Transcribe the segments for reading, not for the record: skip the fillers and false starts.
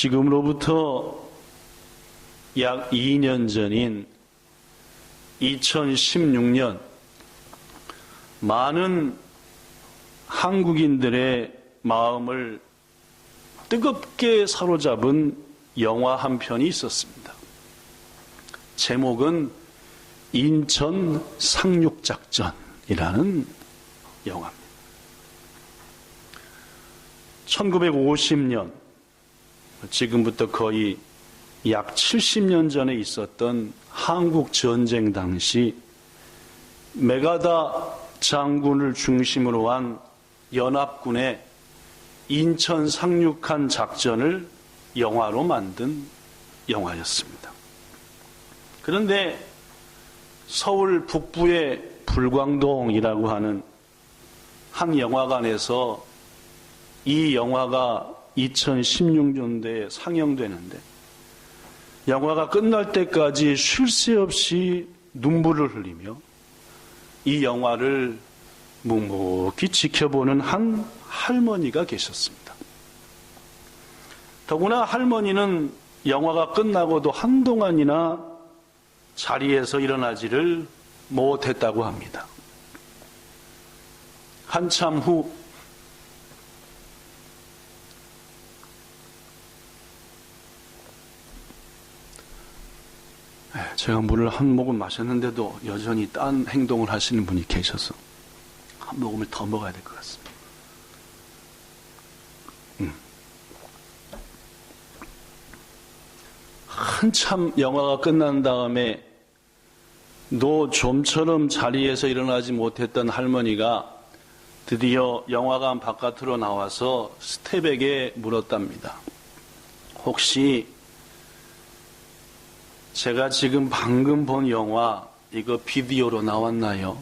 지금으로부터 약 2년 전인 2016년 많은 한국인들의 마음을 뜨겁게 사로잡은 영화 한 편이 있었습니다. 제목은 인천 상륙작전이라는 영화입니다. 1950년, 지금부터 거의 약 70년 전에 있었던 한국 전쟁 당시 메가다 장군을 중심으로 한 연합군의 인천 상륙한 작전을 영화로 만든 영화였습니다. 그런데 서울 북부의 불광동이라고 하는 한 영화관에서 이 영화가 2016년도에 상영되는데 영화가 끝날 때까지 쉴 새 없이 눈물을 흘리며 이 영화를 묵묵히 지켜보는 한 할머니가 계셨습니다. 더구나 할머니는 영화가 끝나고도 한동안이나 자리에서 일어나지를 못했다고 합니다. 한참 후 제가 물을 한 모금 마셨는데도 여전히 딴 행동을 하시는 분이 계셔서 한 모금을 더 먹어야 될 것 같습니다. 한참 영화가 끝난 다음에 좀처럼 자리에서 일어나지 못했던 할머니가 드디어 영화관 바깥으로 나와서 스태프에게 물었답니다. 혹시 제가 지금 방금 본 영화 이거 비디오로 나왔나요?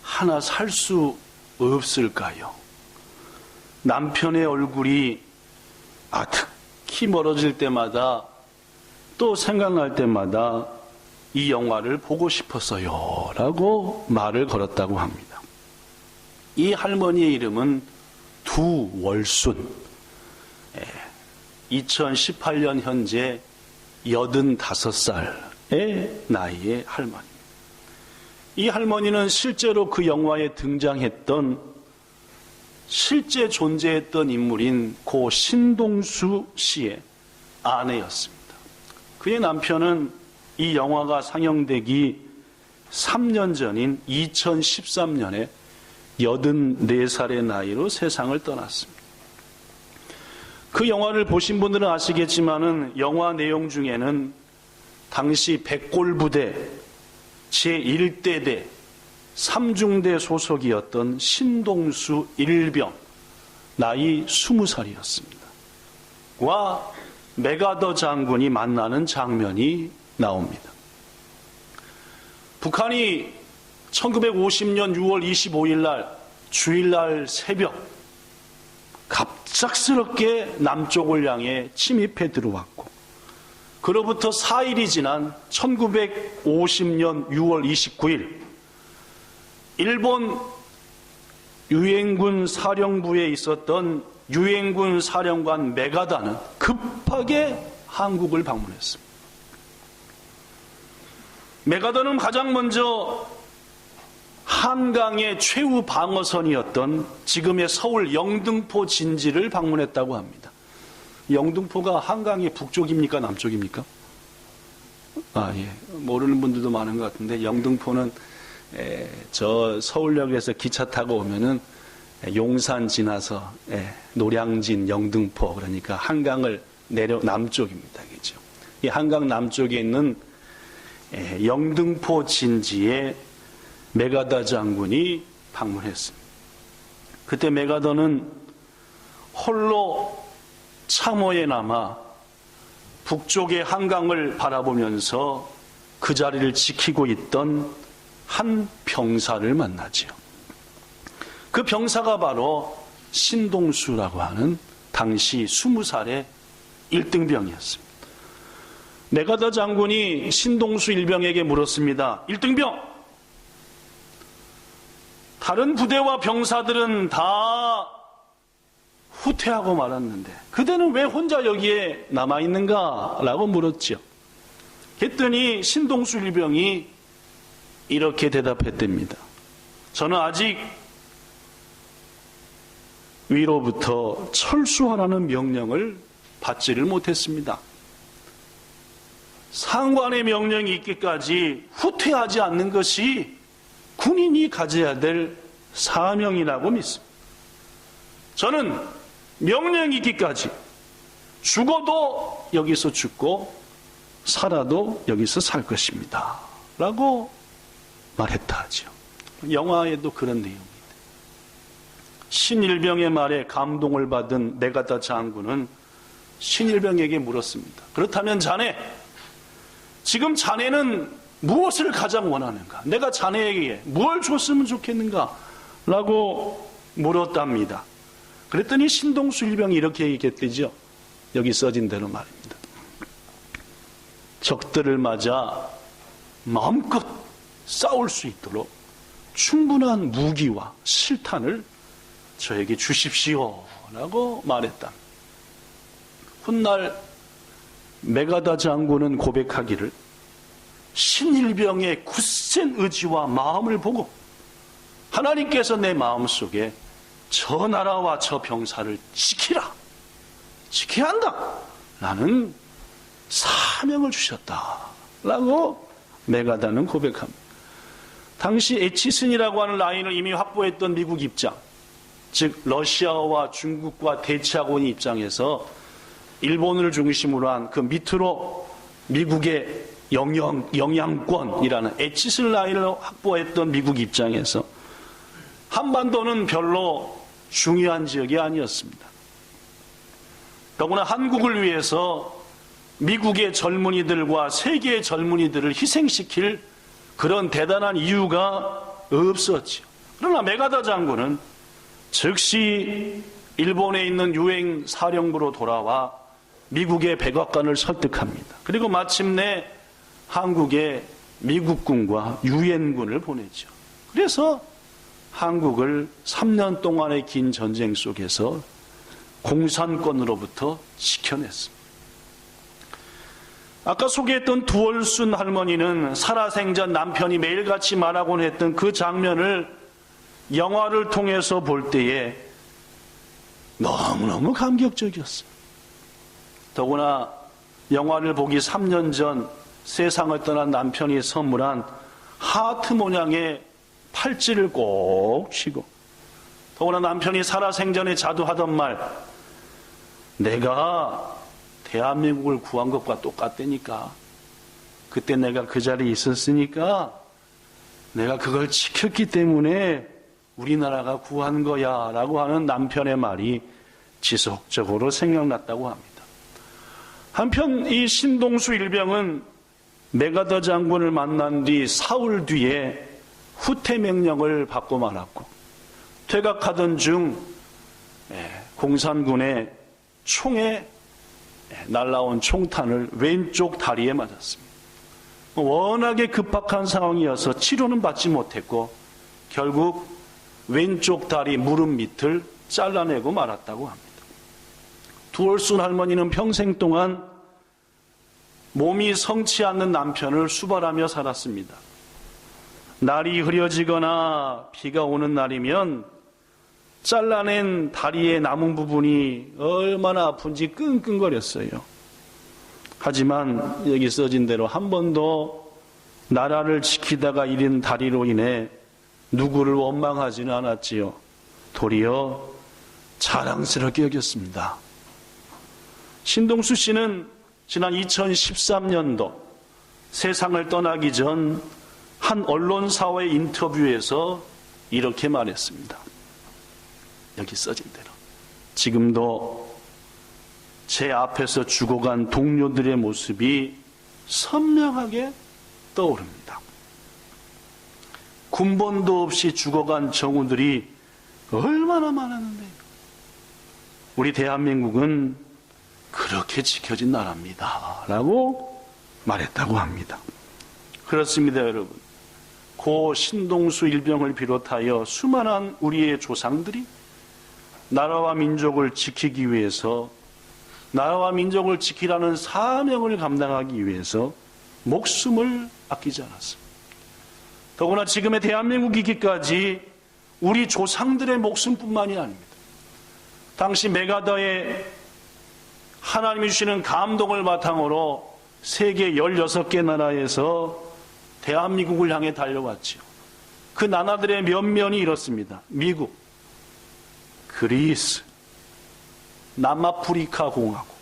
하나 살 수 없을까요? 남편의 얼굴이 특히 멀어질 때마다 또 생각날 때마다 이 영화를 보고 싶었어요 라고 말을 걸었다고 합니다. 이 할머니의 이름은 두월순, 2018년 현재 85살의 나이의 할머니. 이 할머니는 실제로 그 영화에 등장했던 실제 존재했던 인물인 고 신동수 씨의 아내였습니다. 그의 남편은 이 영화가 상영되기 3년 전인 2013년에 84살의 나이로 세상을 떠났습니다. 그 영화를 보신 분들은 아시겠지만은 영화 내용 중에는 당시 백골부대 제1대대 3중대 소속이었던 신동수 일병 나이 20살이었습니다. 와 메가더 장군이 만나는 장면이 나옵니다. 북한이 1950년 6월 25일 날 주일날 새벽 갑작스럽게 남쪽을 향해 침입해 들어왔고 그로부터 4일이 지난 1950년 6월 29일 일본 유엔군 사령부에 있었던 유엔군 사령관 메가다는 급하게 한국을 방문했습니다. 메가다는 가장 먼저 한강의 최후 방어선이었던 지금의 서울 영등포 진지를 방문했다고 합니다. 영등포가 한강의 북쪽입니까? 남쪽입니까? 모르는 분들도 많은 것 같은데 영등포는 저 서울역에서 기차 타고 오면은 용산 지나서 노량진, 영등포 그러니까 한강을 내려 남쪽입니다. 그렇죠? 이 한강 남쪽에 있는 영등포 진지에 메가더 장군이 방문했습니다. 그때 메가더는 홀로 참호에 남아 북쪽의 한강을 바라보면서 그 자리를 지키고 있던 한 병사를 만나지요. 그 병사가 바로 신동수라고 하는 당시 20살의 1등병이었습니다. 메가더 장군이 신동수 일병에게 물었습니다. 1등병! 다른 부대와 병사들은 다 후퇴하고 말았는데 그대는 왜 혼자 여기에 남아있는가? 라고 물었죠. 그랬더니 신동수 일병이 이렇게 대답했답니다. 저는 아직 위로부터 철수하라는 명령을 받지를 못했습니다. 상관의 명령이 있기까지 후퇴하지 않는 것이 군인이 가져야 될 사명이라고 믿습니다. 저는 명령이 있기까지 죽어도 여기서 죽고 살아도 여기서 살 것입니다. 라고 말했다 하죠. 영화에도 그런 내용입니다. 신일병의 말에 감동을 받은 메가다 장군은 신일병에게 물었습니다. 그렇다면 자네, 지금 자네는 무엇을 가장 원하는가? 내가 자네에게 뭘 줬으면 좋겠는가? 라고 물었답니다. 그랬더니 신동수 일병이 이렇게 얘기했대죠. 여기 써진 대로 말입니다. 적들을 맞아 마음껏 싸울 수 있도록 충분한 무기와 실탄을 저에게 주십시오 라고 말했다. 훗날 메가다 장군은 고백하기를 신일병의 굳센 의지와 마음을 보고 하나님께서 내 마음속에 저 나라와 저 병사를 지켜야 한다 라는 사명을 주셨다 라고 메가다는 고백합니다. 당시 에치슨이라고 하는 라인을 이미 확보했던 미국 입장, 즉 러시아와 중국과 대치하고 있는 입장에서 일본을 중심으로 한 그 밑으로 미국의 영향권이라는 에치슨 라인을 확보했던 미국 입장에서 한반도는 별로 중요한 지역이 아니었습니다. 더구나 한국을 위해서 미국의 젊은이들과 세계의 젊은이들을 희생시킬 그런 대단한 이유가 없었죠. 그러나 메가다 장군은 즉시 일본에 있는 유엔 사령부로 돌아와 미국의 백악관을 설득합니다. 그리고 마침내 한국에 미국군과 유엔군을 보내죠. 그래서 한국을 3년 동안의 긴 전쟁 속에서 공산권으로부터 지켜냈습니다. 아까 소개했던 두월순 할머니는 살아생전 남편이 매일같이 말하곤 했던 그 장면을 영화를 통해서 볼 때에 너무너무 감격적이었어요. 더구나 영화를 보기 3년 전 세상을 떠난 남편이 선물한 하트 모양의 팔찌를 꼭 쥐고, 더구나 남편이 살아생전에 자두하던 말, 내가 대한민국을 구한 것과 똑같다니까. 그때 내가 그 자리에 있었으니까 내가 그걸 지켰기 때문에 우리나라가 구한 거야 라고 하는 남편의 말이 지속적으로 생각났다고 합니다. 한편 이 신동수 일병은 메가다 장군을 만난 뒤 사흘 뒤에 후퇴 명령을 받고 말았고, 퇴각하던 중 공산군의 총에 날라온 총탄을 왼쪽 다리에 맞았습니다. 워낙에 급박한 상황이어서 치료는 받지 못했고 결국 왼쪽 다리 무릎 밑을 잘라내고 말았다고 합니다. 두월순 할머니는 평생 동안 몸이 성치 않는 남편을 수발하며 살았습니다. 날이 흐려지거나 비가 오는 날이면 잘라낸 다리의 남은 부분이 얼마나 아픈지 끙끙거렸어요. 하지만 여기 써진 대로 한 번도 나라를 지키다가 잃은 다리로 인해 누구를 원망하지는 않았지요. 도리어 자랑스럽게 여겼습니다. 신동수 씨는 지난 2013년도 세상을 떠나기 전 한 언론사와의 인터뷰에서 이렇게 말했습니다. 여기 써진 대로 지금도 제 앞에서 죽어간 동료들의 모습이 선명하게 떠오릅니다. 군번도 없이 죽어간 정우들이 얼마나 많았는데 우리 대한민국은 그렇게 지켜진 나라입니다 라고 말했다고 합니다. 그렇습니다, 여러분. 고 신동수 일병을 비롯하여 수많은 우리의 조상들이 나라와 민족을 지키기 위해서, 나라와 민족을 지키라는 사명을 감당하기 위해서 목숨을 아끼지 않았습니다. 더구나 지금의 대한민국이기까지 우리 조상들의 목숨뿐만이 아닙니다. 당시 메가더의 하나님이 주시는 감동을 바탕으로 세계 16개 나라에서 대한민국을 향해 달려왔지요. 그 나라들의 면면이 이렇습니다. 미국, 그리스, 남아프리카 공화국,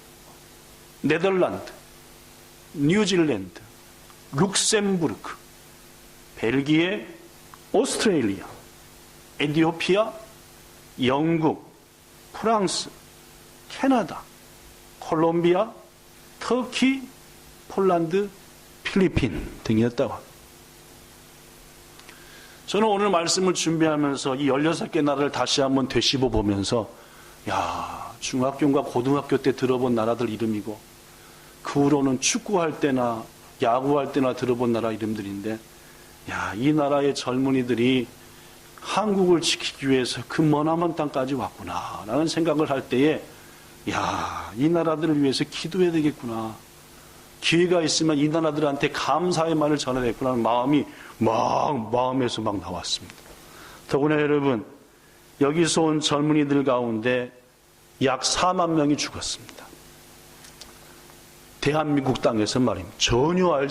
네덜란드, 뉴질랜드, 룩셈부르크, 벨기에, 오스트레일리아, 에티오피아, 영국, 프랑스, 캐나다, 콜롬비아, 터키, 폴란드, 필리핀 등이었다고 합니다. 저는 오늘 말씀을 준비하면서 이 16개 나라를 다시 한번 되씹어 보면서, 야, 중학교인가 고등학교 때 들어본 나라들 이름이고, 그 후로는 축구할 때나 야구할 때나 들어본 나라 이름들인데, 야, 이 나라의 젊은이들이 한국을 지키기 위해서 그 머나먼 땅까지 왔구나 라는 생각을 할 때에, 야, 이 나라들을 위해서 기도해야 되겠구나, 기회가 있으면 이 나라들한테 감사의 말을 전해야 되겠구나 하는 마음이 마음에서 막 나왔습니다. 더구나 여러분, 여기서 온 젊은이들 가운데 약 4만 명이 죽었습니다. 대한민국 땅에서 말입니다. 전혀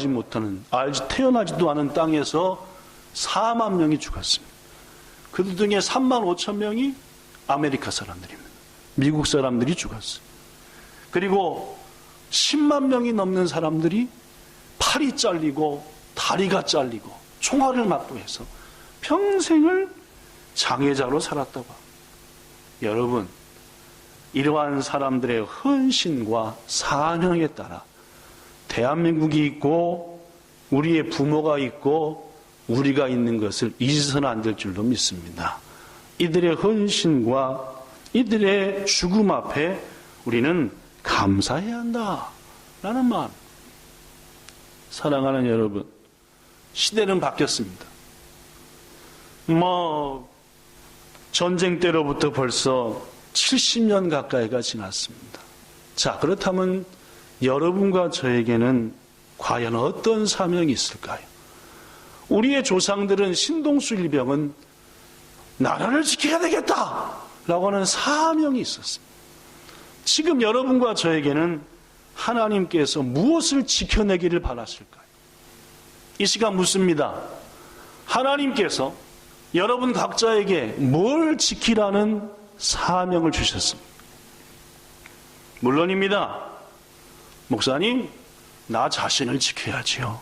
태어나지도 않은 땅에서 4만 명이 죽었습니다. 그들 중에 3만 5천 명이 아메리카 사람들입니다. 미국 사람들이 죽었어요. 그리고 10만 명이 넘는 사람들이 팔이 잘리고 다리가 잘리고 총알을 맞고 해서 평생을 장애자로 살았다고 합니다. 여러분, 이러한 사람들의 헌신과 사명에 따라 대한민국이 있고 우리의 부모가 있고 우리가 있는 것을 잊어서는 안 될 줄로 믿습니다. 이들의 헌신과 이들의 죽음 앞에 우리는 감사해야 한다라는 마음. 사랑하는 여러분, 시대는 바뀌었습니다. 전쟁 때로부터 벌써 70년 가까이가 지났습니다. 자, 그렇다면 여러분과 저에게는 과연 어떤 사명이 있을까요? 우리의 조상들은 신동수 일병은 나라를 지켜야 되겠다라고 하는 사명이 있었습니다. 지금 여러분과 저에게는 하나님께서 무엇을 지켜내기를 바라실까요? 이 시간 묻습니다. 하나님께서 여러분 각자에게 뭘 지키라는 사명을 주셨습니다. 물론입니다. 목사님, 나 자신을 지켜야지요.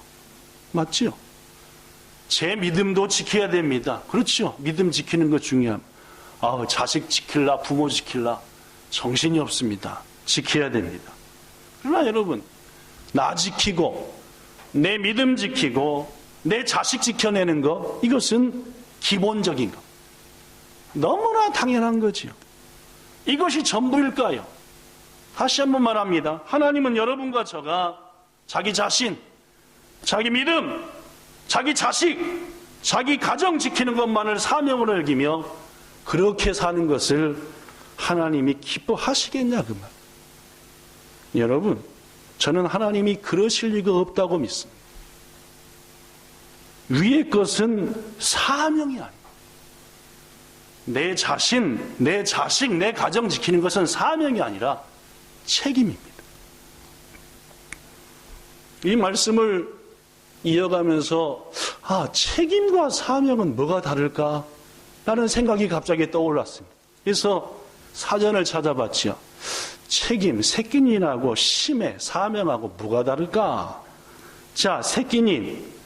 맞지요? 제 믿음도 지켜야 됩니다. 그렇죠? 믿음 지키는 거 중요합니다. 자식 지킬라, 부모 지킬라 정신이 없습니다. 지켜야 됩니다. 그러나 여러분, 나 지키고 내 믿음 지키고 내 자식 지켜내는 거, 이것은 기본적인 것, 너무나 당연한 거지요. 이것이 전부일까요? 다시 한번 말합니다. 하나님은 여러분과 저가 자기 자신, 자기 믿음, 자기 자식, 자기 가정 지키는 것만을 사명으로 여기며 그렇게 사는 것을 하나님이 기뻐하시겠냐 그 말. 여러분, 저는 하나님이 그러실 리가 없다고 믿습니다. 위의 것은 사명이 아닙니다. 내 자신, 내 자식, 내 가정 지키는 것은 사명이 아니라 책임입니다. 이 말씀을 이어가면서 책임과 사명은 뭐가 다를까? 라는 생각이 갑자기 떠올랐습니다. 그래서 사전을 찾아봤죠. 책임, 세끼닌하고 심해, 사명하고 뭐가 다를까? 자, 세끼닌,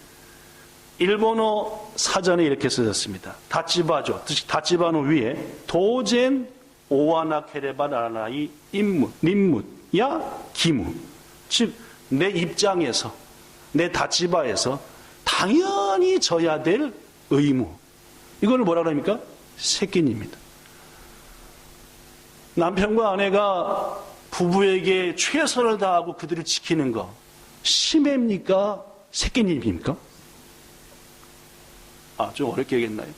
일본어 사전에 이렇게 써졌습니다. 다치바조, 다치바노 위에 도젠 오와나 케레바라나이 임무, 야 기무. 즉, 내 입장에서, 내 다치바에서 당연히 져야 될 의무. 이걸 뭐라 그럽니까? 세끼니입니다. 남편과 아내가 부부에게 최선을 다하고 그들을 지키는 거, 심해입니까? 세끼님입니까? 좀 어렵게 얘기했나요?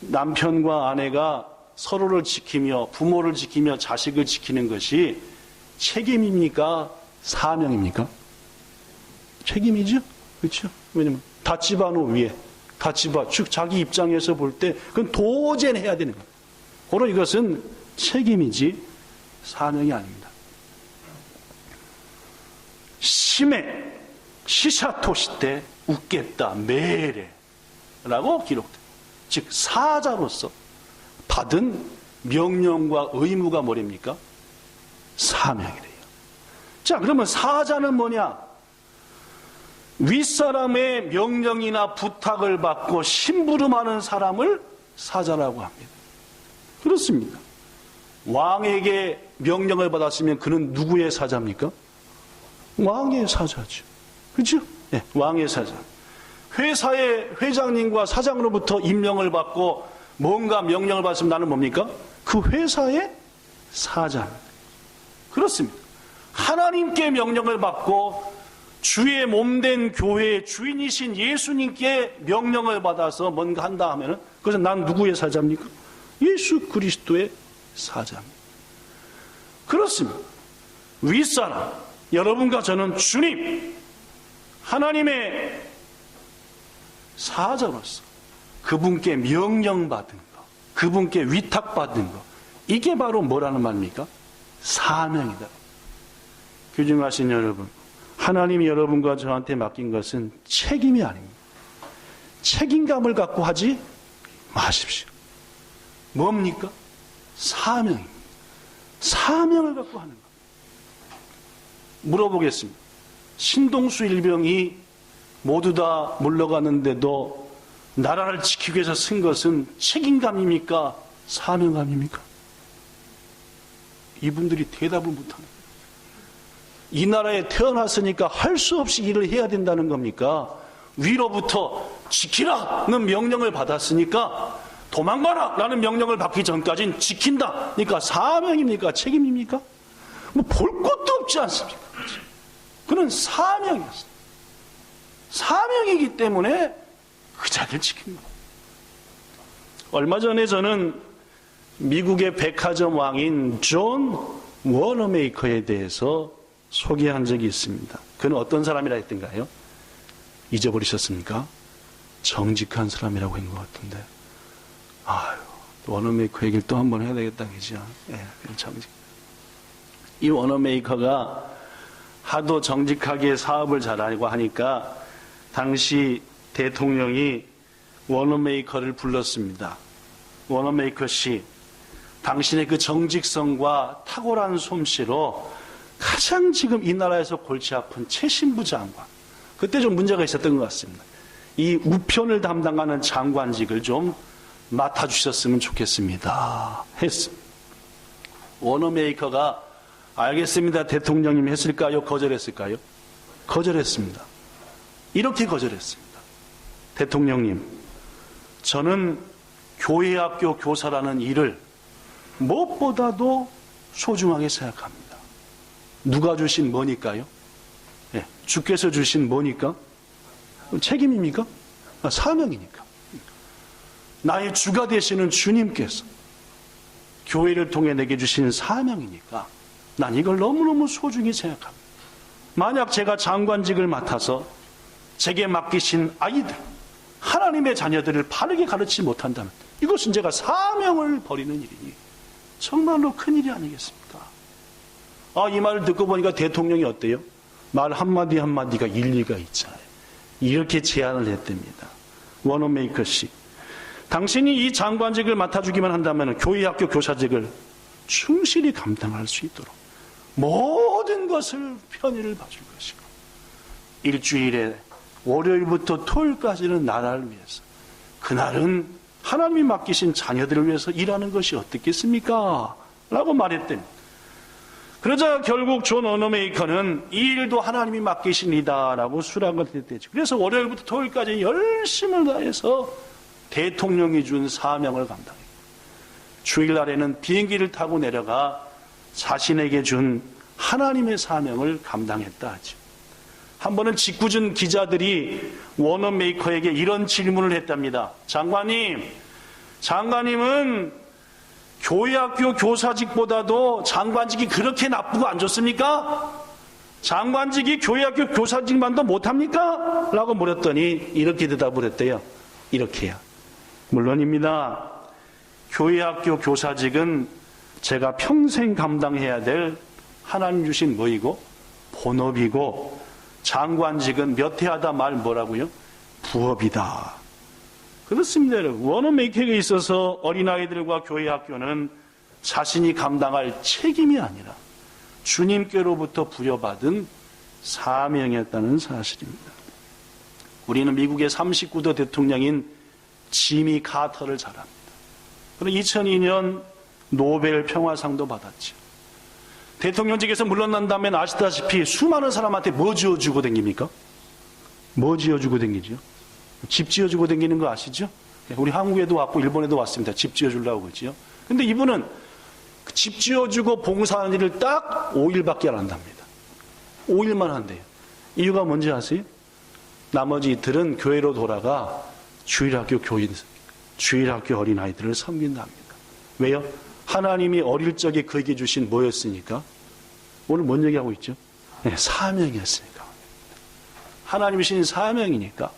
남편과 아내가 서로를 지키며 부모를 지키며 자식을 지키는 것이 책임입니까? 사명입니까? 책임이죠. 그렇죠? 왜냐면 다 집안의 위에, 다 집안, 즉 자기 입장에서 볼 때 그건 도저히 해야 되는 거예요. 바로 이것은 책임이지 사명이 아닙니다. 심해 시샤토시 때 웃겠다 매래라고 기록됩니다. 즉 사자로서 받은 명령과 의무가 뭐랍니까? 사명이래요. 자, 그러면 사자는 뭐냐? 윗사람의 명령이나 부탁을 받고 심부름하는 사람을 사자라고 합니다. 그렇습니다. 왕에게 명령을 받았으면 그는 누구의 사자입니까? 왕의 사자죠. 그렇죠? 네, 왕의 사자. 회사의 회장님과 사장으로부터 임명을 받고 뭔가 명령을 받으면 나는 뭡니까? 그 회사의 사자입니다. 그렇습니다. 하나님께 명령을 받고 주의 몸된 교회의 주인이신 예수님께 명령을 받아서 뭔가 한다 하면은 그것은 난 누구의 사자입니까? 예수 그리스도의 사자입니다. 그렇습니다. 윗사람, 여러분과 저는 주님, 하나님의 사자로서 그분께 명령받은 것, 그분께 위탁받은 것, 이게 바로 뭐라는 말입니까? 사명이다. 귀중하신 여러분, 하나님이 여러분과 저한테 맡긴 것은 책임이 아닙니다. 책임감을 갖고 하지 마십시오. 뭡니까? 사명입니다. 사명을 갖고 하는 것. 물어보겠습니다. 신동수 일병이 모두 다 물러가는데도 나라를 지키기 위해서 쓴 것은 책임감입니까? 사명감입니까? 이분들이 대답을 못하는 거예요. 이 나라에 태어났으니까 할 수 없이 일을 해야 된다는 겁니까? 위로부터 지키라는 명령을 받았으니까 도망가라 라는 명령을 받기 전까지는 지킨다. 그러니까 사명입니까? 책임입니까? 뭐 볼 것도 없지 않습니까? 그는 사명이었습니다. 사명이기 때문에 그 자리를 지킵니다. 얼마 전에 저는 미국의 백화점 왕인 존 워너메이커에 대해서 소개한 적이 있습니다. 그는 어떤 사람이라 했던가요? 잊어버리셨습니까? 정직한 사람이라고 한 것 같은데. 아유, 워너메이커 얘기를 또 한번 해야 되겠다, 그죠? 예, 정직. 이 워너메이커가 하도 정직하게 사업을 잘하고 하니까 당시 대통령이 워너메이커를 불렀습니다. 워너메이커 씨, 당신의 그 정직성과 탁월한 솜씨로 가장 지금 이 나라에서 골치 아픈 최신부 장관, 그때 좀 문제가 있었던 것 같습니다. 이 우편을 담당하는 장관직을 좀 맡아주셨으면 좋겠습니다. 했습니다. 워너메이커가 알겠습니다. 대통령님이 했을까요? 거절했을까요? 거절했습니다. 이렇게 거절했습니다. 대통령님, 저는 교회학교 교사라는 일을 무엇보다도 소중하게 생각합니다. 누가 주신 뭐니까요? 네, 주께서 주신 뭐니까? 책임입니까? 사명이니까. 나의 주가 되시는 주님께서 교회를 통해 내게 주신 사명이니까 난 이걸 너무너무 소중히 생각합니다. 만약 제가 장관직을 맡아서 제게 맡기신 아이들, 하나님의 자녀들을 바르게 가르치지 못한다면 이것은 제가 사명을 버리는 일이니 정말로 큰일이 아니겠습니까? 이 말을 듣고 보니까 대통령이 어때요? 말 한마디 한마디가 일리가 있잖아요. 이렇게 제안을 했답니다. 워너메이커 씨, 당신이 이 장관직을 맡아주기만 한다면 교회학교 교사직을 충실히 감당할 수 있도록 모든 것을 편의를 봐줄 것이고 일주일에 월요일부터 토요일까지는 나라를 위해서, 그날은 하나님이 맡기신 자녀들을 위해서 일하는 것이 어떻겠습니까? 라고 말했더니, 그러자 결국 존 워너메이커는 이 일도 하나님이 맡기신 일이다라고 수락을 했대죠. 그래서 월요일부터 토요일까지 열심을 다해서 대통령이 준 사명을 감당해요. 주일날에는 비행기를 타고 내려가 자신에게 준 하나님의 사명을 감당했다 하죠. 한 번은 직구준 기자들이 워너메이커에게 이런 질문을 했답니다. 장관님은 교회학교 교사직보다도 장관직이 그렇게 나쁘고 안 좋습니까? 장관직이 교회학교 교사직만도 못합니까? 라고 물었더니 이렇게 대답을 했대요. 이렇게요. 물론입니다. 교회학교 교사직은 제가 평생 감당해야 될 하나님 주신 뭐이고 본업이고, 장관직은 몇 해 하다 말 뭐라고요? 부업이다. 그렇습니다, 여러분. 원어메이킹에 있어서 어린아이들과 교회학교는 자신이 감당할 책임이 아니라 주님께로부터 부여받은 사명이었다는 사실입니다. 우리는 미국의 39도 대통령인 지미 카터를 잘 압니다. 그리고 2002년 노벨 평화상도 받았죠. 대통령직에서 물러난 다음에 아시다시피 수많은 사람한테 뭐 지어주고 다닙니까? 뭐 지어주고 다니죠? 집 지어주고 다니는 거 아시죠? 우리 한국에도 왔고 일본에도 왔습니다. 집 지어주려고 그러죠. 근데 이분은 집 지어주고 봉사하는 일을 딱 5일밖에 안 한답니다. 5일만 한대요. 이유가 뭔지 아세요? 나머지 이틀은 교회로 돌아가 주일학교 어린아이들을 섬긴답니다. 왜요? 하나님이 어릴 적에 그에게 주신 뭐였으니까? 오늘 뭔 얘기하고 있죠? 네, 사명이었으니까. 하나님이 주신 사명이니까.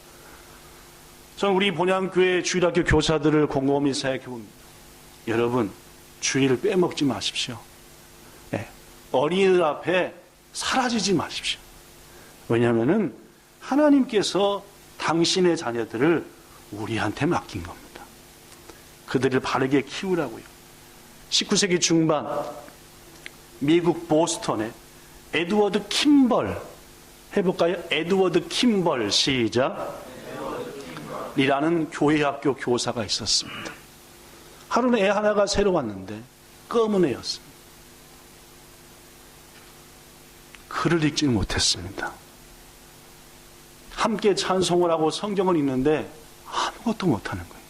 저는 우리 본향교회 주일학교 교사들을 곰곰이 생각해 봅니다. 여러분, 주일을 빼먹지 마십시오. 네, 어린이들 앞에 사라지지 마십시오. 왜냐하면 하나님께서 당신의 자녀들을 우리한테 맡긴 겁니다. 그들을 바르게 키우라고요. 19세기 중반 미국 보스턴에 에드워드 킴벌, 해볼까요? 에드워드 킴벌, 시작. 이라는 교회학교 교사가 있었습니다. 하루는 애 하나가 새로 왔는데 검은 애였습니다. 글을 읽지 못했습니다. 함께 찬송을 하고 성경을 읽는데 아무것도 못하는 거예요.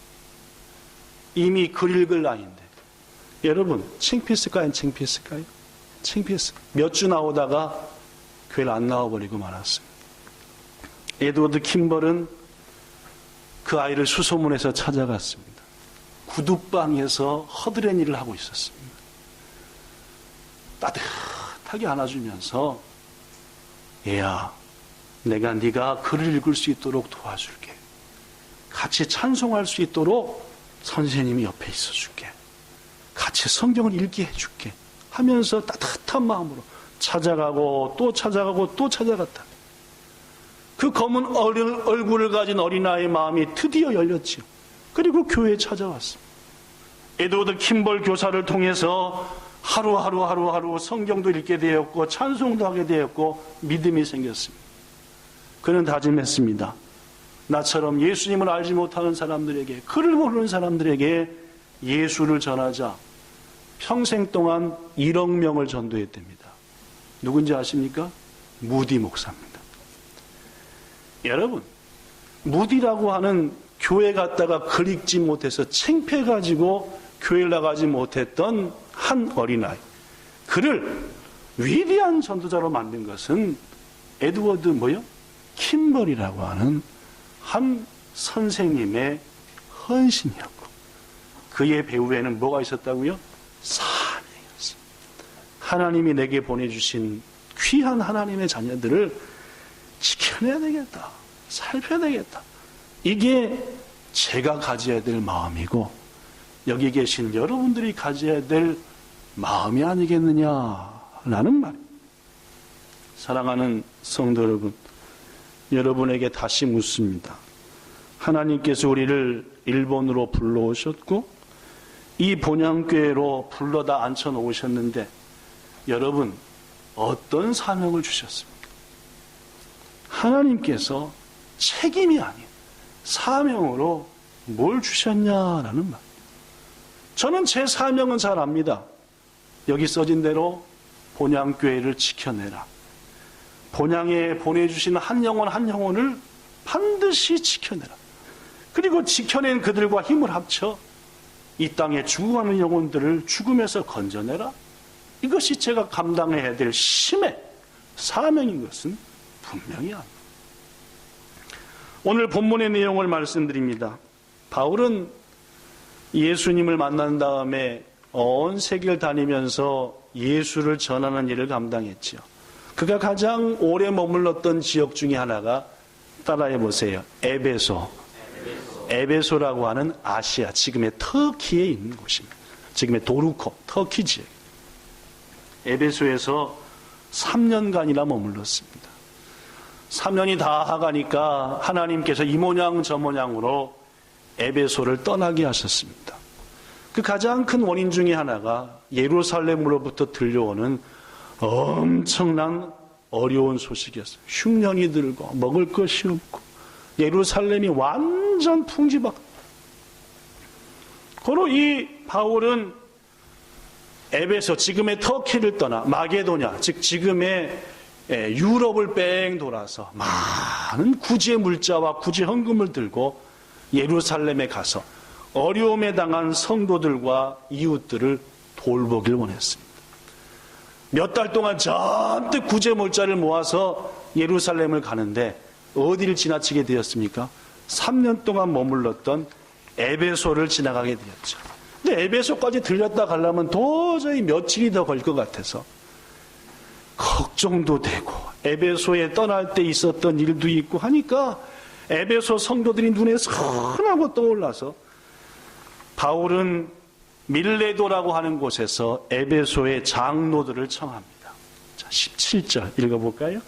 이미 글 읽을 나이인데. 여러분, 창피했을까요? 안 창피했을까요? 창피했어요. 몇 주 나오다가 교회를 안 나와버리고 말았습니다. 에드워드 킴벌은 그 아이를 수소문해서 찾아갔습니다. 구두방에서 허드렛 일을 하고 있었습니다. 따뜻하게 안아주면서, 얘야, 내가 네가 글을 읽을 수 있도록 도와줄게. 같이 찬송할 수 있도록 선생님이 옆에 있어줄게. 같이 성경을 읽게 해줄게 하면서 따뜻한 마음으로 찾아가고 또 찾아가고 또 찾아갔다. 그 검은 얼굴을 가진 어린아이의 마음이 드디어 열렸지요. 그리고 교회에 찾아왔습니다. 에드워드 킴벌 교사를 통해서 하루 성경도 읽게 되었고 찬송도 하게 되었고 믿음이 생겼습니다. 그는 다짐했습니다. 나처럼 예수님을 알지 못하는 사람들에게, 글을 모르는 사람들에게 예수를 전하자. 평생 동안 1억 명을 전도했답니다. 누군지 아십니까? 무디 목사입니다. 여러분, 무디라고 하는 교회 갔다가 글 읽지 못해서 창피해가지고 교회 나가지 못했던 한 어린아이, 그를 위대한 전도자로 만든 것은 에드워드 킴벌이라고 하는 한 선생님의 헌신이었고, 그의 배후에는 뭐가 있었다고요? 사명이었어요. 하나님이 내게 보내주신 귀한 하나님의 자녀들을 지켜내야 되겠다, 살펴야 되겠다. 이게 제가 가져야 될 마음이고 여기 계신 여러분들이 가져야 될 마음이 아니겠느냐라는 말입니다. 사랑하는 성도 여러분, 여러분에게 다시 묻습니다. 하나님께서 우리를 일본으로 불러오셨고 이 본향교회로 불러다 앉혀놓으셨는데 여러분 어떤 사명을 주셨습니까? 하나님께서 책임이 아닌 사명으로 뭘 주셨냐라는 말. 저는 제 사명은 잘 압니다. 여기 써진 대로 본향교회를 지켜내라. 본향에 보내주신 한 영혼 한 영혼을 반드시 지켜내라. 그리고 지켜낸 그들과 힘을 합쳐 이 땅에 죽어가는 영혼들을 죽음에서 건져내라. 이것이 제가 감당해야 될 심의 사명인 것은 분명히 압니다. 오늘 본문의 내용을 말씀드립니다. 바울은 예수님을 만난 다음에 온 세계를 다니면서 예수를 전하는 일을 감당했죠. 그가 가장 오래 머물렀던 지역 중에 하나가 따라해 보세요. 에베소. 에베소라고 하는 아시아, 지금의 터키에 있는 곳입니다. 지금의 도르코, 터키 지역. 에베소에서 3년간이나 머물렀습니다. 3년이 다 가니까 하나님께서 이 모양 저 모양으로 에베소를 떠나게 하셨습니다. 그 가장 큰 원인 중에 하나가 예루살렘으로부터 들려오는 엄청난 어려운 소식이었어요. 흉년이 들고 먹을 것이 없고 예루살렘이 완전 풍지박. 그로 이 바울은 에베소, 지금의 터키를 떠나 마게도냐, 즉 지금의 유럽을 뺑 돌아서 많은 구제 물자와 구제 헌금을 들고 예루살렘에 가서 어려움에 당한 성도들과 이웃들을 돌보길 원했습니다. 몇 달 동안 잔뜩 구제 물자를 모아서 예루살렘을 가는데 어디를 지나치게 되었습니까? 3년 동안 머물렀던 에베소를 지나가게 되었죠. 근데 에베소까지 들렸다 가려면 도저히 며칠이 더 걸릴 것 같아서 걱정도 되고 에베소에 떠날 때 있었던 일도 있고 하니까 에베소 성도들이 눈에 선하고 떠올라서 바울은 밀레도라고 하는 곳에서 에베소의 장로들을 청합니다. 자, 17절 읽어볼까요?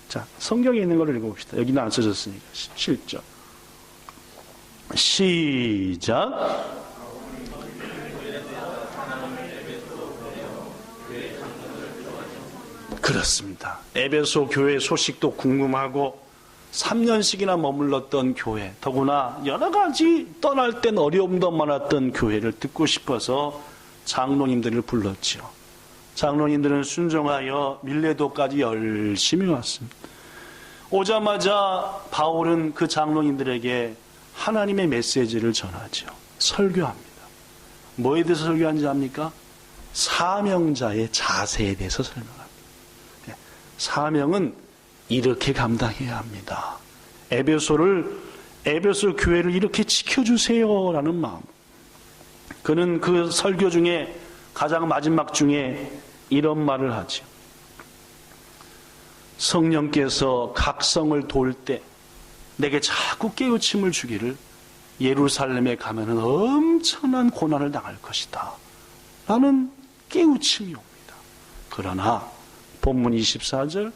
자, 성경에 있는 걸 읽어봅시다. 여기는 안 써졌으니까 17절 시작. 그렇습니다. 에베소 교회 소식도 궁금하고 3년씩이나 머물렀던 교회, 더구나 여러 가지 떠날 땐 어려움도 많았던 교회를 듣고 싶어서 장로님들을 불렀죠. 장로님들은 순종하여 밀레도까지 열심히 왔습니다. 오자마자 바울은 그 장로님들에게 하나님의 메시지를 전하죠. 설교합니다. 뭐에 대해서 설교하는지 압니까? 사명자의 자세에 대해서 설명합니다. 사명은 이렇게 감당해야 합니다. 에베소 교회를 이렇게 지켜주세요라는 마음. 그는 그 설교 중에 가장 마지막 중에 이런 말을 하죠. 성령께서 각 성을 돌 때 내게 자꾸 깨우침을 주기를 예루살렘에 가면은 엄청난 고난을 당할 것이다 라는 깨우침이 옵니다. 그러나 본문 24절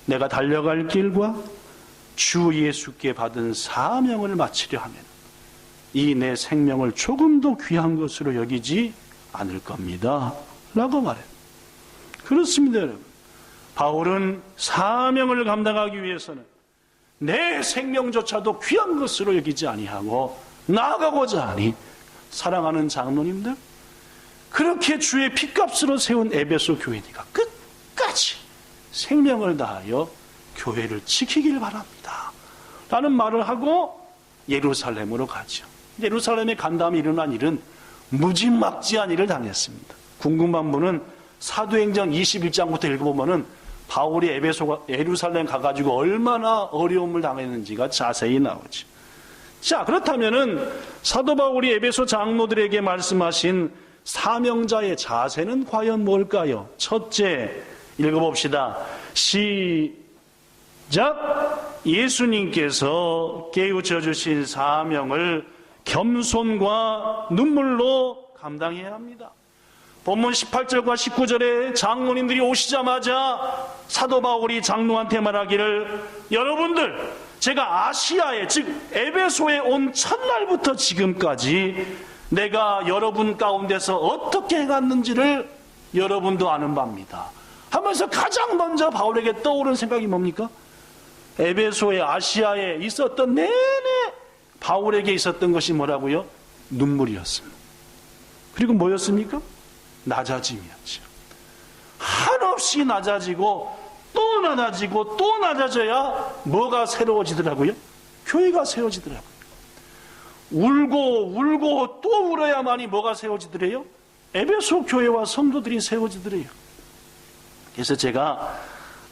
내가 달려갈 길과 주 예수께 받은 사명을 마치려 하면 이 내 생명을 조금도 귀한 것으로 여기지 않을 겁니다 라고 말해요. 그렇습니다 여러분. 바울은 사명을 감당하기 위해서는 내 생명조차도 귀한 것으로 여기지 아니하고 나아가고자 하니 사랑하는 장로님들, 그렇게 주의 핏값으로 세운 에베소 교회니까 끝까지 생명을 다하여 교회를 지키길 바랍니다 라는 말을 하고 예루살렘으로 가죠. 예루살렘에 간 다음에 일어난 일은 무지막지한 일을 당했습니다. 궁금한 분은 사도행전 21장부터 읽어보면은 바울이 예루살렘 가가지고 얼마나 어려움을 당했는지가 자세히 나오죠. 자, 그렇다면은 사도 바울이 에베소 장로들에게 말씀하신 사명자의 자세는 과연 뭘까요? 첫째, 읽어봅시다. 시작. 예수님께서 깨우쳐 주신 사명을 겸손과 눈물로 감당해야 합니다. 본문 18절과 19절에 장로님들이 오시자마자 사도 바울이 장로한테 말하기를 여러분들, 제가 아시아에, 즉 에베소에 온 첫날부터 지금까지 내가 여러분 가운데서 어떻게 해갔는지를 여러분도 아는 바입니다 하면서 가장 먼저 바울에게 떠오른 생각이 뭡니까? 에베소의 아시아에 있었던 내내 바울에게 있었던 것이 뭐라고요? 눈물이었습니다. 그리고 뭐였습니까? 낮아짐이었죠. 한없이 낮아지고 또 낮아지고 또 낮아져야 뭐가 새로워지더라고요? 교회가 세워지더라고요. 울고 또 울어야만이 뭐가 세워지더래요? 에베소 교회와 성도들이 세워지더래요. 그래서 제가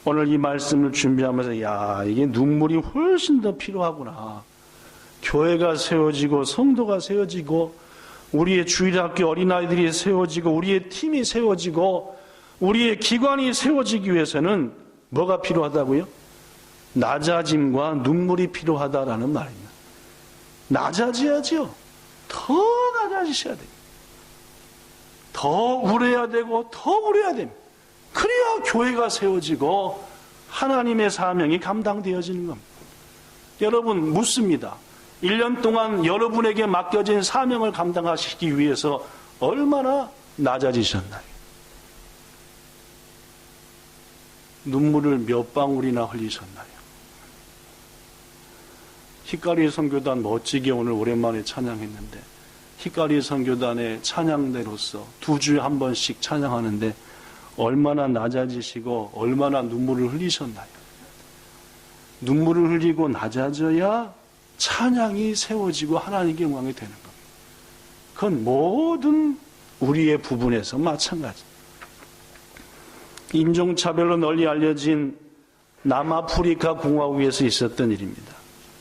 오늘 이 말씀을 준비하면서 이게 눈물이 훨씬 더 필요하구나. 교회가 세워지고 성도가 세워지고 우리의 주일학교 어린아이들이 세워지고 우리의 팀이 세워지고 우리의 기관이 세워지기 위해서는 뭐가 필요하다고요? 낮아짐과 눈물이 필요하다라는 말입니다. 낮아져야지요. 더 낮아지셔야 됩니다. 더 울어야 되고 더 울어야 됩니다. 그래야 교회가 세워지고 하나님의 사명이 감당되어지는 겁니다. 여러분 묻습니다. 1년 동안 여러분에게 맡겨진 사명을 감당하시기 위해서 얼마나 낮아지셨나요? 눈물을 몇 방울이나 흘리셨나요? 히카리 선교단 멋지게 오늘 오랜만에 찬양했는데 히카리 선교단의 찬양대로서 2주에 한 번씩 찬양하는데 얼마나 낮아지시고 얼마나 눈물을 흘리셨나요? 눈물을 흘리고 낮아져야 찬양이 세워지고 하나님께 영광이 되는 겁니다. 그건 모든 우리의 부분에서 마찬가지. 인종차별로 널리 알려진 남아프리카 공화국에서 있었던 일입니다.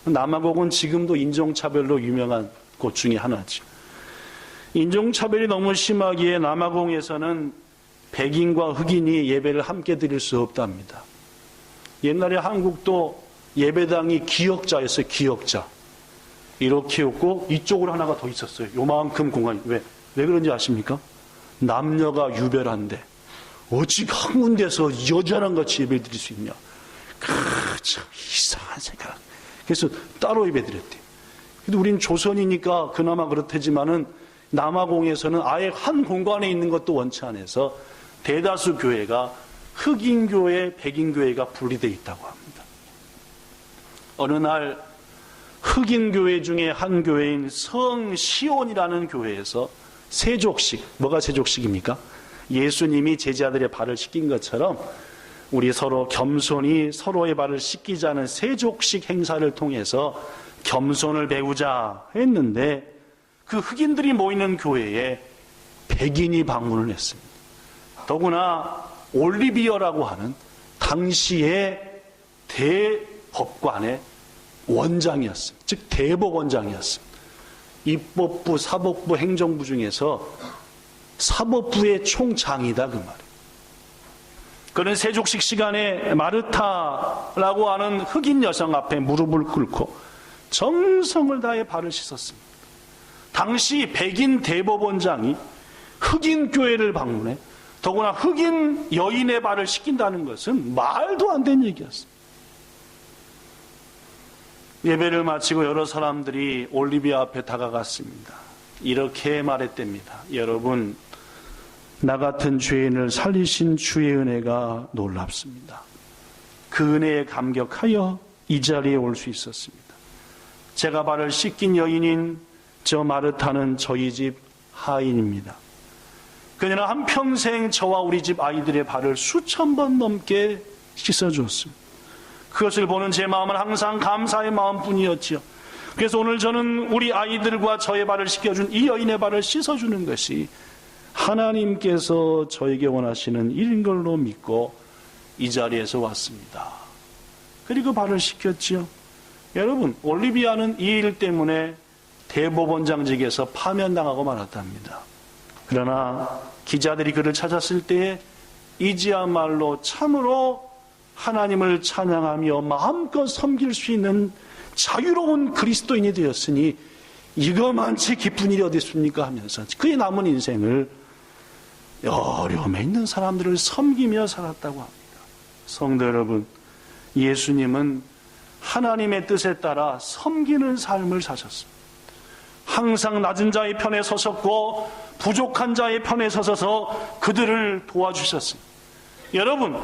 남아공은 지금도 인종차별로 유명한 곳 중에 하나죠. 인종차별이 너무 심하기에 남아공에서는 백인과 흑인이 예배를 함께 드릴 수 없답니다. 옛날에 한국도 예배당이 기역자였어요. 기역자. 이렇게였고 이쪽으로 하나가 더 있었어요. 요만큼 공간이. 왜 그런지 아십니까? 남녀가 유별한데 어찌 한 군데서 여자랑 같이 예배 드릴 수 있냐. 참 이상한 생각. 그래서 따로 예배 드렸대요. 근데 우린 조선이니까 그나마 그렇다지만은 남아공에서는 아예 한 공간에 있는 것도 원치 않아서 대다수 교회가 흑인 교회, 백인 교회가 분리되어 있다고 합니다. 어느 날 흑인 교회 중에 한 교회인 성시온이라는 교회에서 세족식, 뭐가 세족식입니까? 예수님이 제자들의 발을 씻긴 것처럼 우리 서로 겸손히 서로의 발을 씻기자는 세족식 행사를 통해서 겸손을 배우자 했는데 그 흑인들이 모이는 교회에 백인이 방문을 했습니다. 더구나 올리비어라고 하는 당시의 대법관의 원장이었습니다. 즉 대법원장이었습니다. 입법부, 사법부, 행정부 중에서 사법부의 총장이다 그 말이에요. 그는 세족식 시간에 마르타라고 하는 흑인 여성 앞에 무릎을 꿇고 정성을 다해 발을 씻었습니다. 당시 백인 대법원장이 흑인 교회를 방문해 더구나 흑인 여인의 발을 씻긴다는 것은 말도 안 되는 얘기였습니다. 예배를 마치고 여러 사람들이 올리비아 앞에 다가갔습니다. 이렇게 말했답니다. 여러분, 나 같은 죄인을 살리신 주의 은혜가 놀랍습니다. 그 은혜에 감격하여 이 자리에 올 수 있었습니다. 제가 발을 씻긴 여인인 저 마르타는 저희 집 하인입니다. 그녀는 한평생 저와 우리 집 아이들의 발을 수천 번 넘게 씻어주었습니다. 그것을 보는 제 마음은 항상 감사의 마음뿐이었지요. 그래서 오늘 저는 우리 아이들과 저의 발을 씻겨준 이 여인의 발을 씻어주는 것이 하나님께서 저에게 원하시는 일인 걸로 믿고 이 자리에서 왔습니다. 그리고 발을 씻겼지요. 여러분, 올리비아는 이 일 때문에 대법원장직에서 파면당하고 말았답니다. 그러나 기자들이 그를 찾았을 때에 이지야말로 참으로 하나님을 찬양하며 마음껏 섬길 수 있는 자유로운 그리스도인이 되었으니 이거만치 기쁜 일이 어디 있습니까 하면서 그의 남은 인생을 어려움에 있는 사람들을 섬기며 살았다고 합니다. 성도 여러분, 예수님은 하나님의 뜻에 따라 섬기는 삶을 사셨습니다. 항상 낮은 자의 편에 서셨고 부족한 자의 편에 서셔서 그들을 도와주셨습니다. 여러분,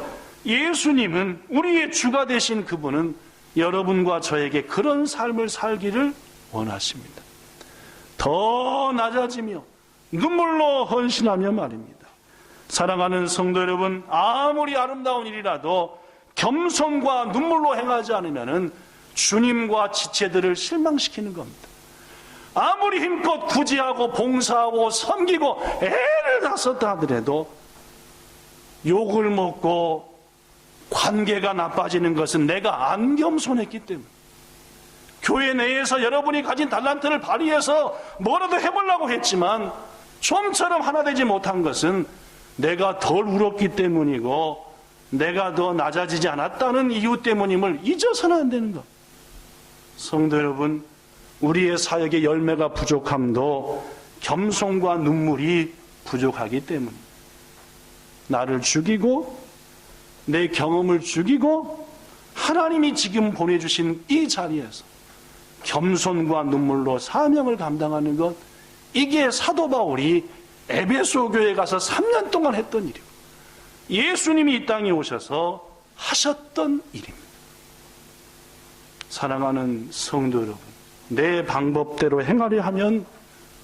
예수님은 우리의 주가 되신 그분은 여러분과 저에게 그런 삶을 살기를 원하십니다. 더 낮아지며 눈물로 헌신하며 말입니다. 사랑하는 성도 여러분, 아무리 아름다운 일이라도 겸손과 눈물로 행하지 않으면 주님과 지체들을 실망시키는 겁니다. 아무리 힘껏 구제하고 봉사하고 섬기고 애를 다 썼다 하더라도 욕을 먹고 관계가 나빠지는 것은 내가 안 겸손했기 때문에, 교회 내에서 여러분이 가진 달란트를 발휘해서 뭐라도 해보려고 했지만 좀처럼 하나 되지 못한 것은 내가 덜 울었기 때문이고 내가 더 낮아지지 않았다는 이유 때문임을 잊어서는 안 되는 것. 성도 여러분, 우리의 사역의 열매가 부족함도 겸손과 눈물이 부족하기 때문입니다. 나를 죽이고 내 경험을 죽이고 하나님이 지금 보내주신 이 자리에서 겸손과 눈물로 사명을 감당하는 것, 이게 사도 바울이 에베소 교회에 가서 3년 동안 했던 일이고 예수님이 이 땅에 오셔서 하셨던 일입니다. 사랑하는 성도 여러분, 내 방법대로 행하려 하면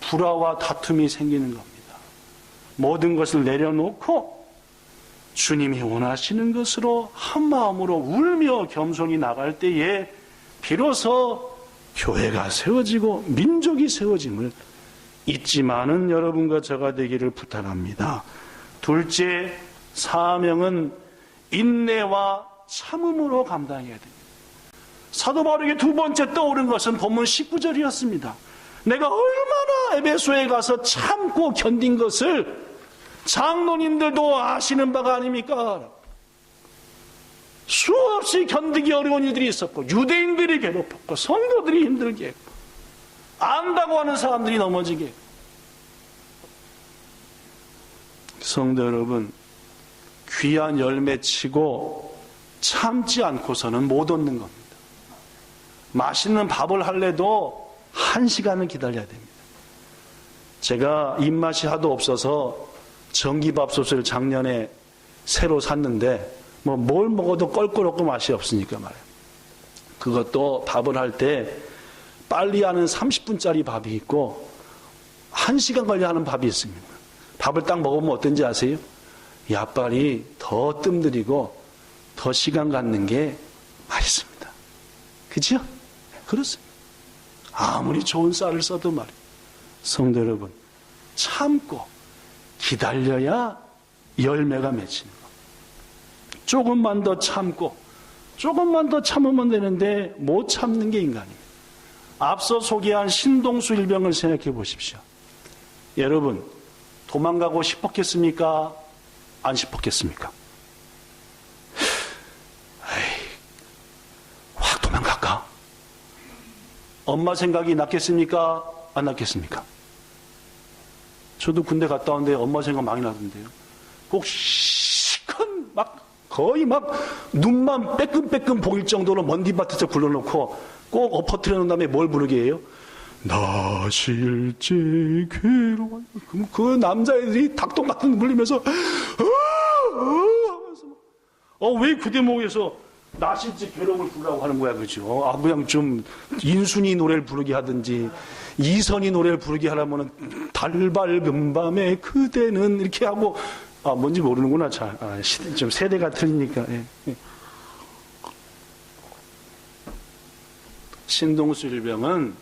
불화와 다툼이 생기는 겁니다. 모든 것을 내려놓고 주님이 원하시는 것으로 한마음으로 울며 겸손히 나갈 때에 비로소 교회가 세워지고 민족이 세워짐을 잊지 마는 여러분과 저가 되기를 부탁합니다. 둘째, 사명은 인내와 참음으로 감당해야 됩니다. 사도 바울에게 두 번째 떠오른 것은 본문 19절이었습니다. 내가 얼마나 에베소에 가서 참고 견딘 것을 장로님들도 아시는 바가 아닙니까? 수없이 견디기 어려운 일들이 있었고 유대인들이 괴롭혔고 성도들이 힘들게 했고 안다고 하는 사람들이 넘어지게 했고. 성도 여러분, 귀한 열매치고 참지 않고서는 못 얻는 겁니다. 맛있는 밥을 할래도 1시간은 기다려야 됩니다. 제가 입맛이 하도 없어서 전기밥솥을 작년에 새로 샀는데 뭘 먹어도 껄끄럽고 맛이 없으니까 말이에요. 그것도 밥을 할 때 빨리 하는 30분짜리 밥이 있고 1시간 걸려 하는 밥이 있습니다. 밥을 딱 먹으면 어떤지 아세요? 야빨이 더 뜸들이고 더 시간 갖는 게 맛있습니다. 그죠? 그렇습니다. 아무리 좋은 쌀을 써도 말이에요. 성도 여러분, 참고 기다려야 열매가 맺히는 거. 조금만 더 참고 조금만 더 참으면 되는데 못 참는 게 인간입니다. 앞서 소개한 신동수 일병을 생각해 보십시오. 여러분, 도망가고 싶었겠습니까? 안 싶었겠습니까? 확 도망갈까? 엄마 생각이 났겠습니까? 안 났겠습니까? 저도 군대 갔다 왔는데 엄마 생각 많이 나던데요. 꼭 시큰 거의 눈만 빼끔빼끔 보일 정도로 먼디밭에서 굴러놓고 꼭 엎어뜨려 놓은 다음에 뭘 부르게 해요? 나 실제 괴로워. 그럼 그 남자애들이 닭똥 같은 거 불리면서 왜 그 대목에서 나 실제 괴로움을 부르라고 하는 거야, 그죠? 그냥 좀 인순이 노래를 부르게 하든지 이선이 노래를 부르게 하려면은 달밝은 밤에 그대는 이렇게 하고 뭔지 모르는구나. 좀 세대가 틀리니까. 예. 신동수 일병은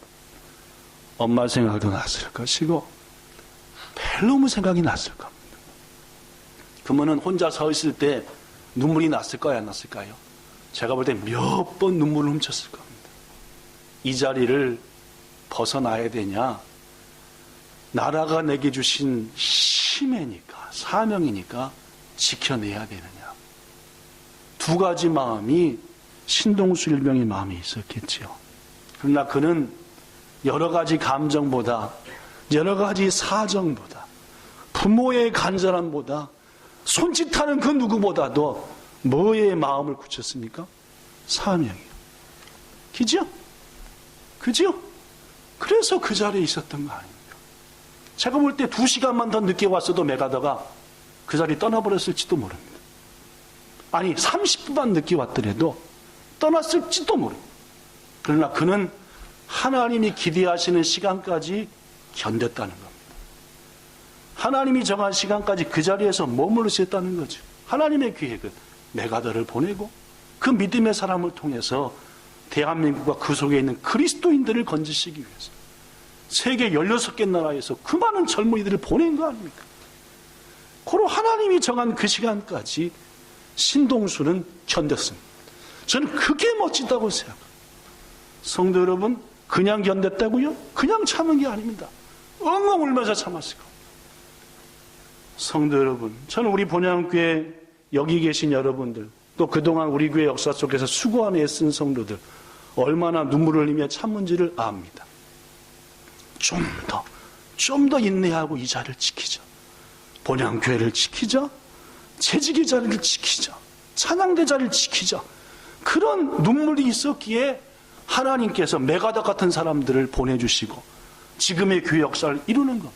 엄마 생각도 났을 것이고 별로무 생각이 났을 겁니다. 그러면은 혼자 서 있을 때 눈물이 났을까요, 안 났을까요? 제가 볼 때 몇 번 눈물을 훔쳤을 겁니다. 이 자리를 벗어나야 되냐? 나라가 내게 주신使命니까, 사명이니까 지켜내야 되느냐? 두 가지 마음이 신동수 일병의 마음이 있었겠지요. 그러나 그는 여러 가지 감정보다, 여러 가지 사정보다, 부모의 간절함보다, 손짓하는 그 누구보다도 뭐에 마음을 굳혔습니까? 사명이요. 그죠? 그죠? 그래서 그 자리에 있었던 거 아닙니까? 제가 볼 때 2시간만 더 늦게 왔어도 메가더가 그 자리 떠나버렸을지도 모릅니다. 아니 30분만 늦게 왔더라도 떠났을지도 모릅니다. 그러나 그는 하나님이 기대하시는 시간까지 견뎠다는 겁니다. 하나님이 정한 시간까지 그 자리에서 머물러 있었다는 거죠. 하나님의 계획은 메가더를 보내고 그 믿음의 사람을 통해서 대한민국과 그 속에 있는 그리스도인들을 건지시기 위해서 세계 16개 나라에서 그 많은 젊은이들을 보낸 거 아닙니까? 고로 하나님이 정한 그 시간까지 신동수는 견뎠습니다. 저는 그게 멋지다고 생각합니다. 성도 여러분, 그냥 견뎠다고요? 그냥 참은 게 아닙니다. 엉엉 울면서 참았을 거예요. 성도 여러분, 저는 우리 본향교회 여기 계신 여러분들, 또 그동안 우리 교회 역사 속에서 수고한 애쓴 성도들, 얼마나 눈물을 흘리며 참은지를 압니다. 좀 더 인내하고 이 자리를 지키자. 본향교회를 지키자. 재직의 자리를 지키자. 찬양대 자리를 지키자. 그런 눈물이 있었기에 하나님께서 메가닥 같은 사람들을 보내주시고 지금의 교회 역사를 이루는 것.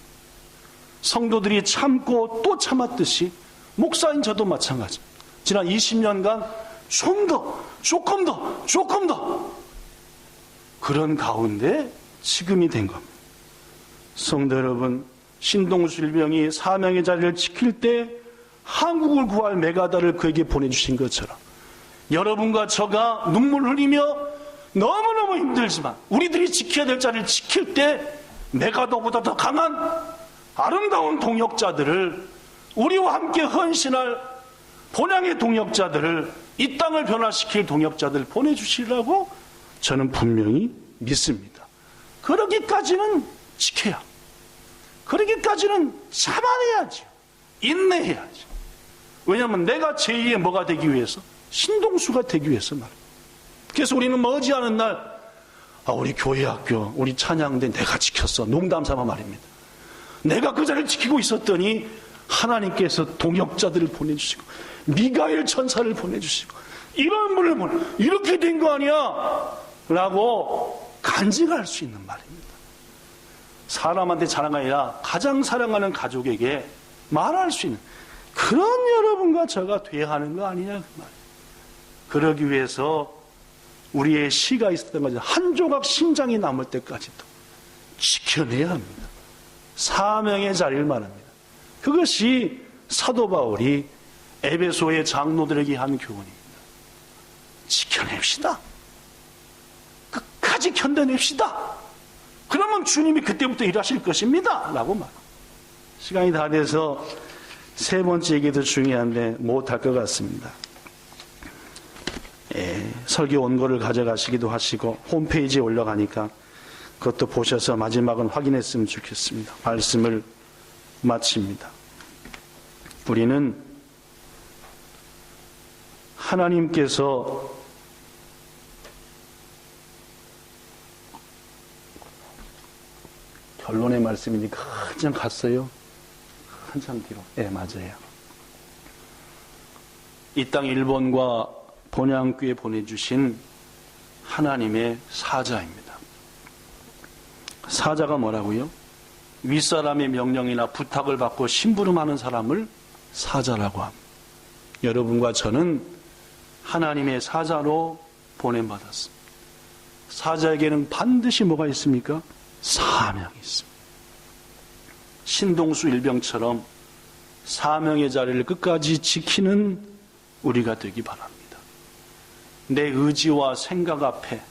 성도들이 참고 또 참았듯이 목사인 저도 마찬가지. 지난 20년간 조금 더 그런 가운데 지금이 된 겁니다. 성도 여러분, 신동수 일병이 사명의 자리를 지킬 때 한국을 구할 메가다를 그에게 보내주신 것처럼 여러분과 저가 눈물 흘리며 너무너무 힘들지만 우리들이 지켜야 될 자리를 지킬 때 메가다보다 더 강한 아름다운 동역자들을, 우리와 함께 헌신할 본향의 동역자들을, 이 땅을 변화시킬 동역자들을 보내주시라고 저는 분명히 믿습니다. 그러기까지는 지켜야, 그러기까지는 참아내야죠. 인내해야죠. 왜냐하면 내가 제2의 뭐가 되기 위해서? 신동수가 되기 위해서 말이에요. 그래서 우리는 머지않은 날, 우리 교회학교, 우리 찬양대 내가 지켰어. 농담 삼아 말입니다. 내가 그 자리를 지키고 있었더니 하나님께서 동역자들을 보내주시고 미가엘 천사를 보내주시고 이런 분을 이렇게 된 거 아니야? 라고 간증할 수 있는 말입니다. 사람한테 자랑이 아니라 가장 사랑하는 가족에게 말할 수 있는 그런 여러분과 저가 돼야 하는 거 아니냐 그 말이에요. 그러기 위해서 우리의 시가 있었던 거죠. 한 조각 심장이 남을 때까지도 지켜내야 합니다. 사명의 자리를 말합니다. 그것이 사도 바울이 에베소의 장로들에게 한 교훈입니다. 지켜냅시다. 끝까지 견뎌냅시다. 그러면 주님이 그때부터 일하실 것입니다. 라고 말합니다. 시간이 다 돼서 세 번째 얘기도 중요한데 못할 것 같습니다. 설교 원고를 가져가시기도 하시고 홈페이지에 올라가니까 그것도 보셔서 마지막은 확인했으면 좋겠습니다. 말씀을 마칩니다. 우리는 하나님께서 결론의 말씀이니까 한참 갔어요. 한참 뒤로. 네, 맞아요. 이 땅 일본과 본향교에 보내주신 하나님의 사자입니다. 사자가 뭐라고요? 윗사람의 명령이나 부탁을 받고 심부름하는 사람을 사자라고 합니다. 여러분과 저는 하나님의 사자로 보냄받았습니다. 사자에게는 반드시 뭐가 있습니까? 사명이 있습니다. 신동수 일병처럼 사명의 자리를 끝까지 지키는 우리가 되기 바랍니다. 내 의지와 생각 앞에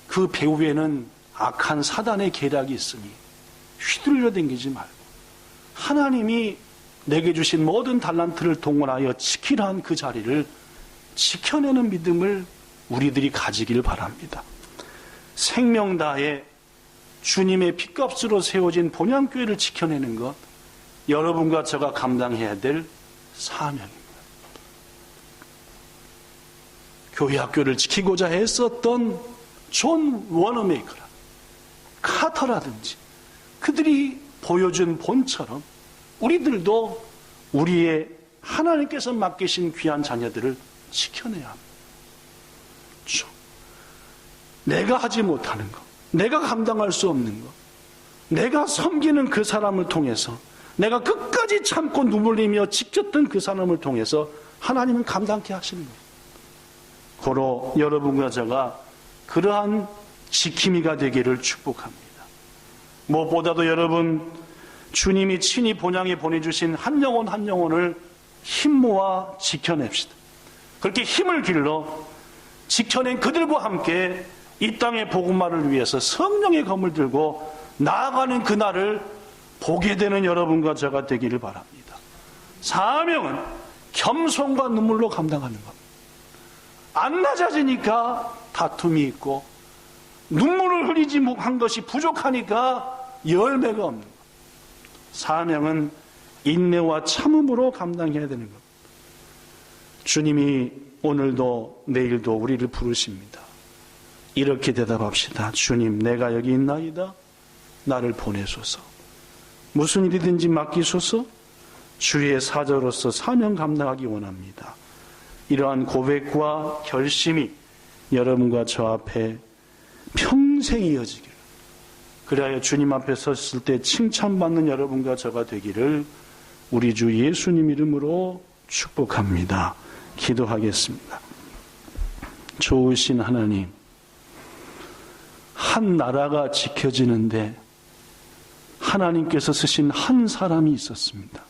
그 배후에는 악한 사단의 계략이 있으니 휘둘려 댕기지 말고 하나님이 내게 주신 모든 달란트를 동원하여 지키라 한 그 자리를 지켜내는 믿음을 우리들이 가지길 바랍니다. 생명 다해 주님의 핏값으로 세워진 본향교회를 지켜내는 것, 여러분과 저가 감당해야 될 사명입니다. 교회 학교를 지키고자 했었던 존 워너메이커라, 카터라든지 그들이 보여준 본처럼 우리들도 우리의 하나님께서 맡기신 귀한 자녀들을 지켜내야 합니다. 내가 하지 못하는 것, 내가 감당할 수 없는 것, 내가 섬기는 그 사람을 통해서, 내가 끝까지 참고 눈물 흘리며 지켰던 그 사람을 통해서 하나님은 감당케 하시는 거예요. 고로 여러분과 제가 그러한 지킴이가 되기를 축복합니다. 무엇보다도 여러분, 주님이 친히 본향에 보내주신 한 영혼 한 영혼을 힘 모아 지켜냅시다. 그렇게 힘을 길러 지켜낸 그들과 함께 이 땅의 복음화를 위해서 성령의 검을 들고 나아가는 그날을 보게 되는 여러분과 제가 되기를 바랍니다. 사명은 겸손과 눈물로 감당하는 겁니다. 안 낮아지니까 다툼이 있고, 눈물을 흘리지 한 것이 부족하니까 열매가 없는 것. 사명은 인내와 참음으로 감당해야 되는 것. 주님이 오늘도 내일도 우리를 부르십니다. 이렇게 대답합시다. 주님, 내가 여기 있나이다. 나를 보내소서. 무슨 일이든지 맡기소서. 주의 사자로서 사명 감당하기 원합니다. 이러한 고백과 결심이 여러분과 저 앞에 평생 이어지기를, 그리하여 주님 앞에 섰을 때 칭찬받는 여러분과 저가 되기를 우리 주 예수님 이름으로 축복합니다. 기도하겠습니다. 좋으신 하나님, 한 나라가 지켜지는데 하나님께서 쓰신 한 사람이 있었습니다.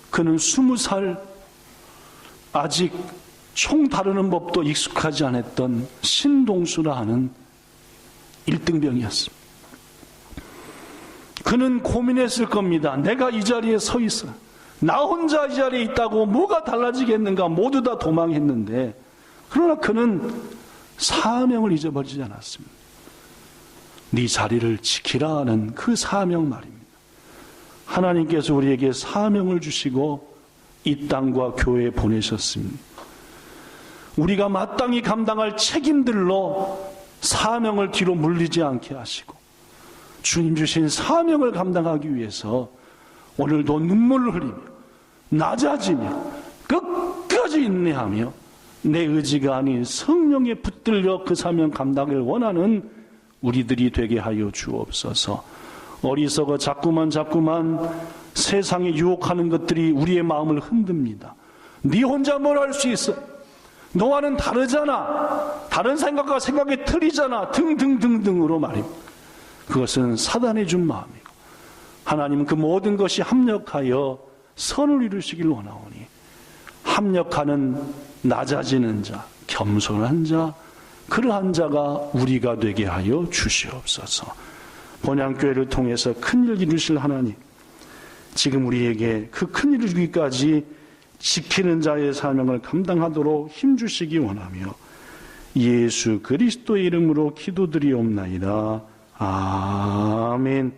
그는 20살, 아직 총 다루는 법도 익숙하지 않았던 신동수라 하는 1등병이었습니다. 그는 고민했을 겁니다. 내가 이 자리에 서 있어. 나 혼자 이 자리에 있다고 뭐가 달라지겠는가. 모두 다 도망했는데, 그러나 그는 사명을 잊어버리지 않았습니다. 네 자리를 지키라 하는 그 사명 말입니다. 하나님께서 우리에게 사명을 주시고 이 땅과 교회에 보내셨습니다. 우리가 마땅히 감당할 책임들로 사명을 뒤로 물리지 않게 하시고 주님 주신 사명을 감당하기 위해서 오늘도 눈물을 흘리며 낮아지며 끝까지 인내하며 내 의지가 아닌 성령에 붙들려 그 사명 감당을 원하는 우리들이 되게 하여 주옵소서. 어리석어 자꾸만 세상에 유혹하는 것들이 우리의 마음을 흔듭니다. 네 혼자 뭘 할 수 있어? 너와는 다르잖아. 다른 생각과 생각이 틀리잖아. 등등등등으로 말입니다. 그것은 사단이 준 마음이고 하나님은 그 모든 것이 합력하여 선을 이루시길 원하오니 합력하는 낮아지는 자, 겸손한 자, 그러한 자가 우리가 되게 하여 주시옵소서. 본향교회를 통해서 큰일 이루실 하나님, 지금 우리에게 그 큰일을 주기까지 지키는 자의 사명을 감당하도록 힘주시기 원하며 예수 그리스도의 이름으로 기도드리옵나이다. 아멘.